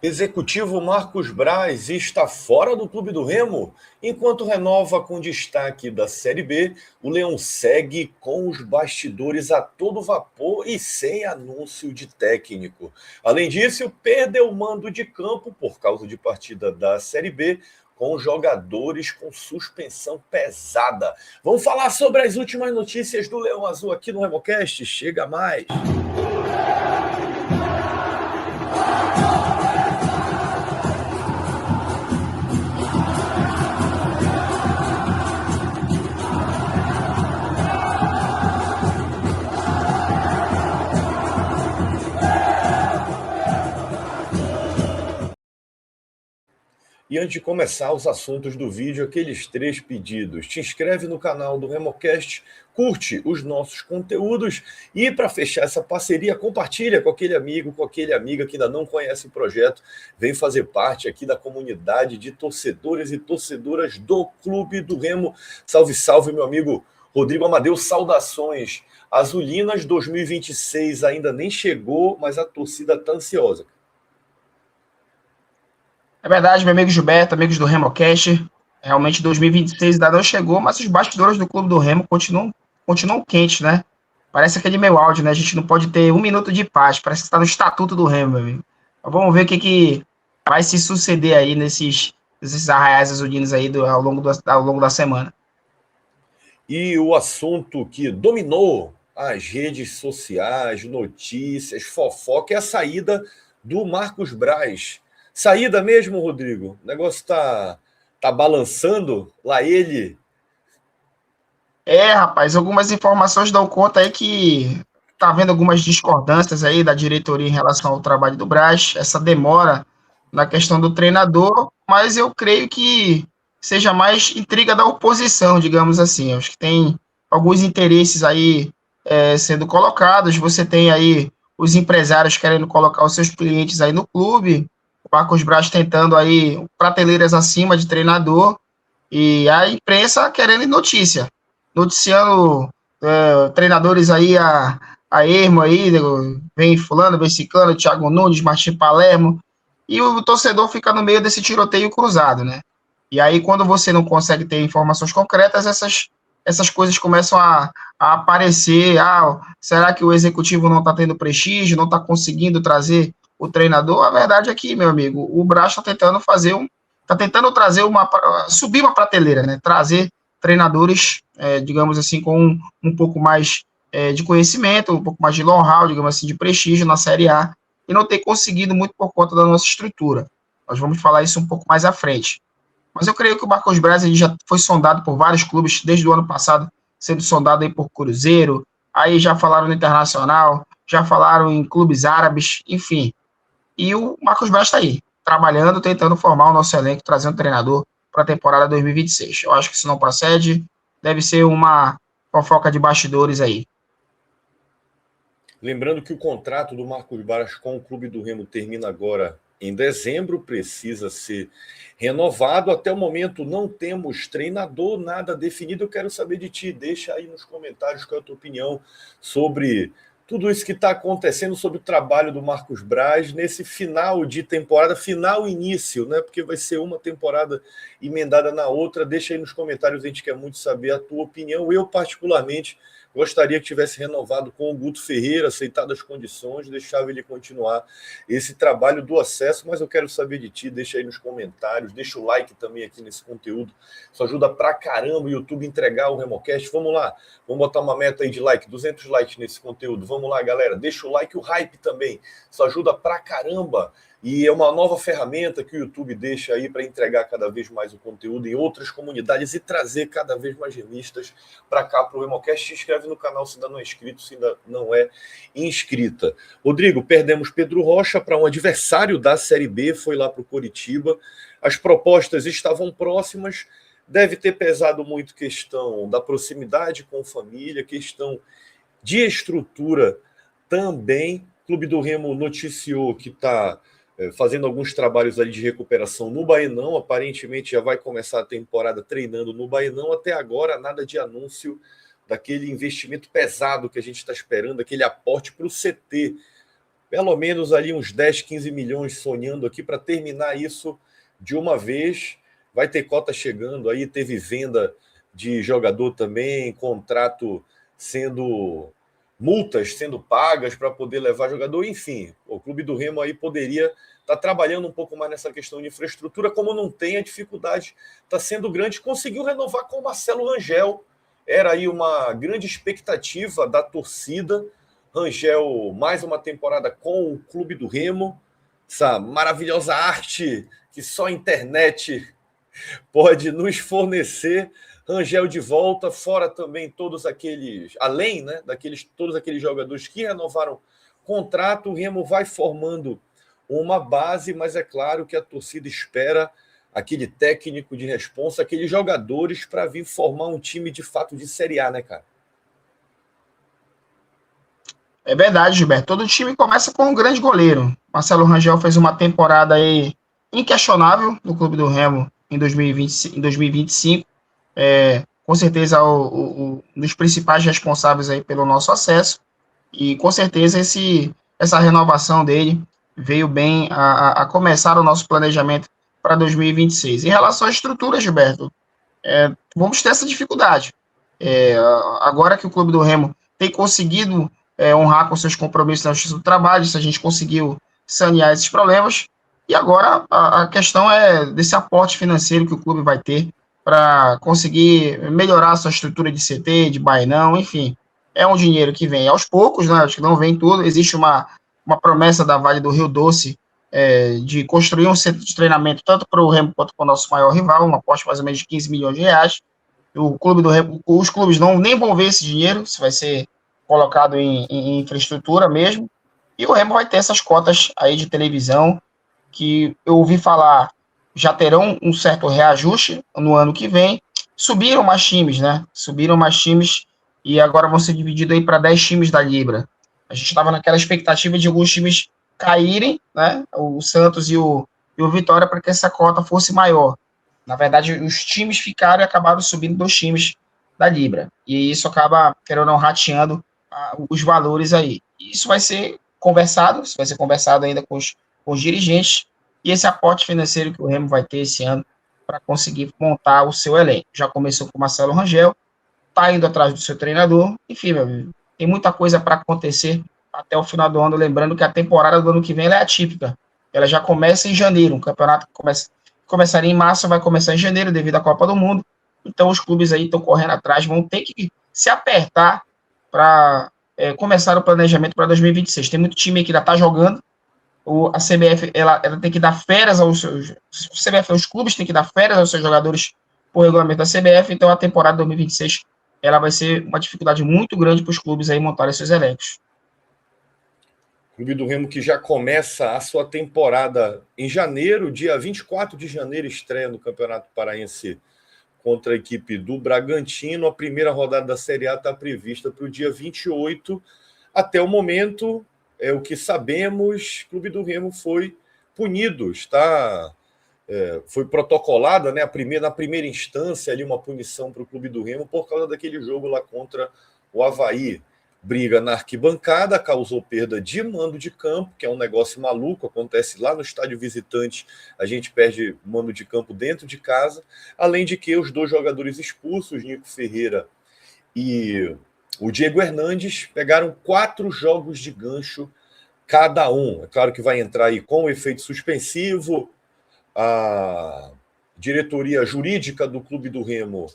Executivo Marcos Braz está fora do Clube do Remo. Enquanto renova com destaque da Série B, o Leão segue com os bastidores a todo vapor e sem anúncio de técnico. Além disso, perdeu o mando de campo por causa de partida da Série B, com jogadores com suspensão pesada. Vamos falar sobre as últimas notícias do Leão Azul aqui no RemoCast. Chega mais! E antes de começar os assuntos do vídeo, aqueles 3 pedidos. Te inscreve no canal do RemoCast, curte os nossos conteúdos e, para fechar essa parceria, compartilha com aquele amigo, com aquele amiga que ainda não conhece o projeto. Vem fazer parte aqui da comunidade de torcedores e torcedoras do Clube do Remo. Salve, salve, meu amigo Rodrigo Amadeu. Saudações. Azulinas 2026 ainda nem chegou, mas a torcida está ansiosa. É verdade, meu amigo Gilberto, amigos do RemoCast, realmente 2026 ainda não chegou, mas os bastidores do Clube do Remo continuam quentes, né? Parece aquele meu áudio, né? A gente não pode ter um minuto de paz, parece que está no estatuto do Remo, meu amigo. Então, vamos ver o que vai se suceder aí nesses arraiais azulinos aí ao longo da semana. E o assunto que dominou as redes sociais, notícias, fofoca, é a saída do Marcos Braz. Saída mesmo, Rodrigo? O negócio tá balançando lá ele. Rapaz, algumas informações dão conta aí que tá havendo algumas discordâncias aí da diretoria em relação ao trabalho do Braz, essa demora na questão do treinador, mas eu creio que seja mais intriga da oposição, digamos assim. Eu acho que tem alguns interesses aí sendo colocados. Você tem aí os empresários querendo colocar os seus clientes aí no clube, o Marcos Braz tentando aí prateleiras acima de treinador e a imprensa querendo notícia, noticiando treinadores aí a ermo aí, vem fulano, vem ciclano, Thiago Nunes, Martim Palermo, e o torcedor fica no meio desse tiroteio cruzado, né? E aí, quando você não consegue ter informações concretas, essas coisas começam a aparecer. Será que o executivo não está tendo prestígio, não está conseguindo trazer o treinador? A verdade é que, meu amigo, o Braz está tentando subir uma prateleira, né? Trazer treinadores, digamos assim, com um pouco mais de conhecimento, um pouco mais de know-how, digamos assim, de prestígio na Série A, e não ter conseguido muito por conta da nossa estrutura. Nós vamos falar isso um pouco mais à frente. Mas eu creio que o Marcos Braz ele já foi sondado por vários clubes desde o ano passado, sendo sondado aí por Cruzeiro, aí já falaram no Internacional, já falaram em clubes árabes, enfim. E o Marcos Braz está aí, trabalhando, tentando formar o nosso elenco, trazendo um treinador para a temporada 2026. Eu acho que isso não procede, deve ser uma fofoca de bastidores aí. Lembrando que o contrato do Marcos Braz com o Clube do Remo termina agora em dezembro, precisa ser renovado. Até o momento não temos treinador, nada definido. Eu quero saber de ti, deixa aí nos comentários qual é a tua opinião sobre tudo isso que está acontecendo, sobre o trabalho do Marcos Braz nesse final de temporada, final início, né? Porque vai ser uma temporada emendada na outra. Deixa aí nos comentários, a gente quer muito saber a tua opinião. Eu, particularmente, gostaria que tivesse renovado com o Guto Ferreira, aceitado as condições, deixava ele continuar esse trabalho do acesso, mas eu quero saber de ti, deixa aí nos comentários, deixa o like também aqui nesse conteúdo, isso ajuda pra caramba o YouTube entregar o RemoCast. Vamos lá, vamos botar uma meta aí de like, 200 likes nesse conteúdo, vamos lá galera, deixa o like e o hype também, isso ajuda pra caramba. E é uma nova ferramenta que o YouTube deixa aí para entregar cada vez mais o conteúdo em outras comunidades e trazer cada vez mais revistas para cá, para o RemoCast. Se inscreve no canal se ainda não é inscrito, se ainda não é inscrita. Rodrigo, perdemos Pedro Rocha para um adversário da Série B, foi lá para o Coritiba. As propostas estavam próximas, deve ter pesado muito questão da proximidade com família, questão de estrutura também. O Clube do Remo noticiou que está fazendo alguns trabalhos ali de recuperação no Baenão, aparentemente já vai começar a temporada treinando no Baenão. Até agora nada de anúncio daquele investimento pesado que a gente está esperando, aquele aporte para o CT. pelo menos ali uns 10, 15 milhões sonhando aqui para terminar isso de uma vez. Vai ter cota chegando aí, teve venda de jogador também, contrato sendo... multas sendo pagas para poder levar jogador, enfim, o Clube do Remo aí poderia estar trabalhando um pouco mais nessa questão de infraestrutura, como não tem, a dificuldade está sendo grande. Conseguiu renovar com o Marcelo Rangel, era aí uma grande expectativa da torcida. Rangel, mais uma temporada com o Clube do Remo, essa maravilhosa arte que só a internet pode nos fornecer. Rangel de volta, fora também todos aqueles, além, né, todos aqueles jogadores que renovaram contrato. O Remo vai formando uma base, mas é claro que a torcida espera aquele técnico de responsa, aqueles jogadores para vir formar um time de fato de Série A, né, cara? É verdade, Gilberto. Todo time começa com um grande goleiro. Marcelo Rangel fez uma temporada aí inquestionável no Clube do Remo em 2025. Com certeza um dos principais responsáveis aí pelo nosso acesso, e com certeza essa renovação dele veio bem a começar o nosso planejamento para 2026. Em relação à estrutura, Gilberto, vamos ter essa dificuldade. Agora que o Clube do Remo tem conseguido honrar com seus compromissos na Justiça do Trabalho, se a gente conseguiu sanear esses problemas, e agora a questão é desse aporte financeiro que o clube vai ter para conseguir melhorar a sua estrutura de CT, de bainão, enfim. É um dinheiro que vem aos poucos, né? Acho que não vem tudo. Existe uma promessa da Vale do Rio Doce de construir um centro de treinamento tanto para o Remo quanto para o nosso maior rival, uma aposta mais ou menos de 15 milhões de reais. O Clube do Remo, os clubes nem vão ver esse dinheiro, isso vai ser colocado em infraestrutura mesmo, e o Remo vai ter essas cotas aí de televisão, que eu ouvi falar já terão um certo reajuste no ano que vem. Subiram mais times, né? Subiram mais times e agora vão ser divididos aí para 10 times da Libra. A gente estava naquela expectativa de alguns times caírem, né? O Santos e o Vitória, para que essa cota fosse maior. Na verdade, os times ficaram e acabaram subindo 2 times da Libra. E isso acaba, querendo ou não, rateando os valores aí. Isso vai ser conversado ainda com os dirigentes, e esse aporte financeiro que o Remo vai ter esse ano para conseguir montar o seu elenco. Já começou com o Marcelo Rangel, está indo atrás do seu treinador, enfim, meu amigo, tem muita coisa para acontecer até o final do ano, lembrando que a temporada do ano que vem ela é atípica, ela já começa em janeiro, um campeonato que começaria em março, vai começar em janeiro devido à Copa do Mundo, então os clubes aí estão correndo atrás, vão ter que se apertar para começar o planejamento para 2026. Tem muito time aí que ainda está jogando, a CBF ela tem que dar férias aos seus... os clubes têm que dar férias aos seus jogadores por regulamento da CBF, então a temporada 2026 ela vai ser uma dificuldade muito grande para os clubes aí montarem seus elencos. Clube do Remo que já começa a sua temporada em janeiro, dia 24 de janeiro, estreia no Campeonato Paraense contra a equipe do Bragantino. A primeira rodada da Série A está prevista para o dia 28. Até o momento, o que sabemos, o Clube do Remo foi punido, foi protocolada, né, na primeira instância ali uma punição para o Clube do Remo por causa daquele jogo lá contra o Avaí. Briga na arquibancada, causou perda de mando de campo, que é um negócio maluco, acontece lá no estádio visitante, a gente perde mando de campo dentro de casa, além de que os 2 jogadores expulsos, Nico Ferreira e o Diego Hernandes, pegaram 4 jogos de gancho cada um. É claro que vai entrar aí com o efeito suspensivo. A diretoria jurídica do Clube do Remo,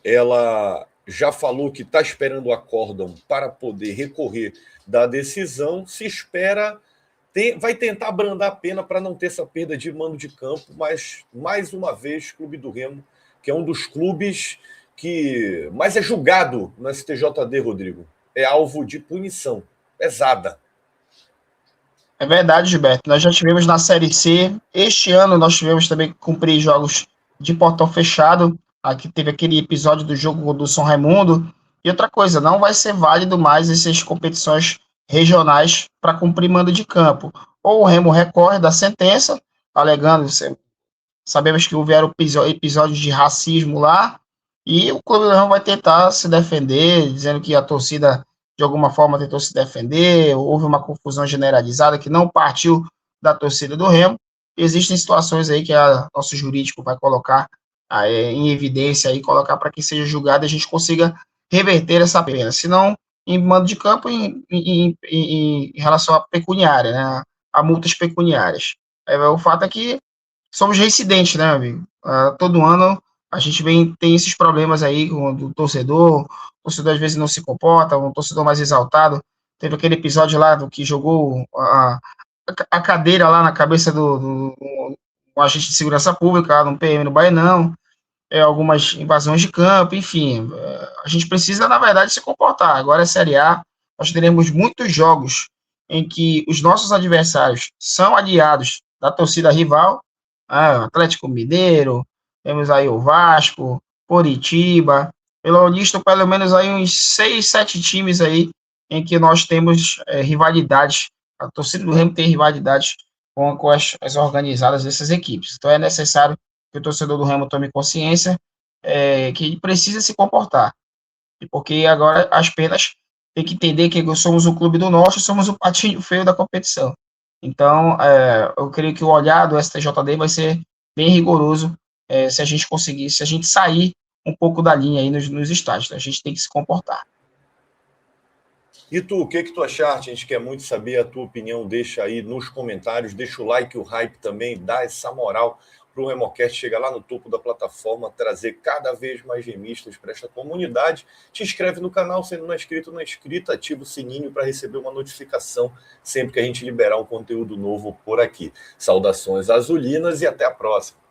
ela já falou que está esperando o acórdão para poder recorrer da decisão. Se espera, vai tentar abrandar a pena para não ter essa perda de mando de campo, mas, mais uma vez, o Clube do Remo, que é um dos clubes que mais é julgado no STJD, Rodrigo, é alvo de punição pesada. É verdade, Gilberto. Nós já tivemos na Série C. Este ano nós tivemos também que cumprir jogos de portão fechado. Aqui teve aquele episódio do jogo do São Raimundo. E outra coisa, não vai ser válido mais essas competições regionais para cumprir mando de campo. Ou o Remo recorre da sentença, alegando, sabemos que houveram episódios de racismo lá, e o Clube do Remo vai tentar se defender, dizendo que a torcida de alguma forma tentou se defender, houve uma confusão generalizada que não partiu da torcida do Remo. Existem situações aí que o nosso jurídico vai colocar em evidência e colocar para que seja julgado e a gente consiga reverter essa pena. Se não, em mando de campo, em relação à pecuniária, né, a multas pecuniárias. O fato é que somos reincidentes, né, amigo? Todo ano a gente tem esses problemas aí do torcedor. O torcedor às vezes não se comporta, um torcedor mais exaltado. Teve aquele episódio lá do que jogou a cadeira lá na cabeça do agente de segurança pública, lá no PM no Baenão, algumas invasões de campo, enfim. A gente precisa, na verdade, se comportar. Agora é Série A, nós teremos muitos jogos em que os nossos adversários são aliados da torcida rival, Atlético Mineiro, temos aí o Vasco, Coritiba, pelo visto, pelo menos aí uns 6, 7 times aí em que nós temos rivalidades. A torcida do Remo tem rivalidades com as organizadas dessas equipes. Então é necessário que o torcedor do Remo tome consciência que precisa se comportar. Porque agora as penas tem que entender que somos o clube do norte, somos o patinho feio da competição. Então, eu creio que o olhar do STJD vai ser bem rigoroso se a gente conseguir, se a gente sair um pouco da linha aí nos estádios. A gente tem que se comportar. E tu, o que tu achaste? A gente quer muito saber a tua opinião. Deixa aí nos comentários, deixa o like, o hype também, dá essa moral para o Remocast chegar lá no topo da plataforma, trazer cada vez mais remistas para esta comunidade. Te inscreve no canal, sendo não inscrito, não inscrito, ativa o sininho para receber uma notificação sempre que a gente liberar um conteúdo novo por aqui. Saudações azulinas e até a próxima.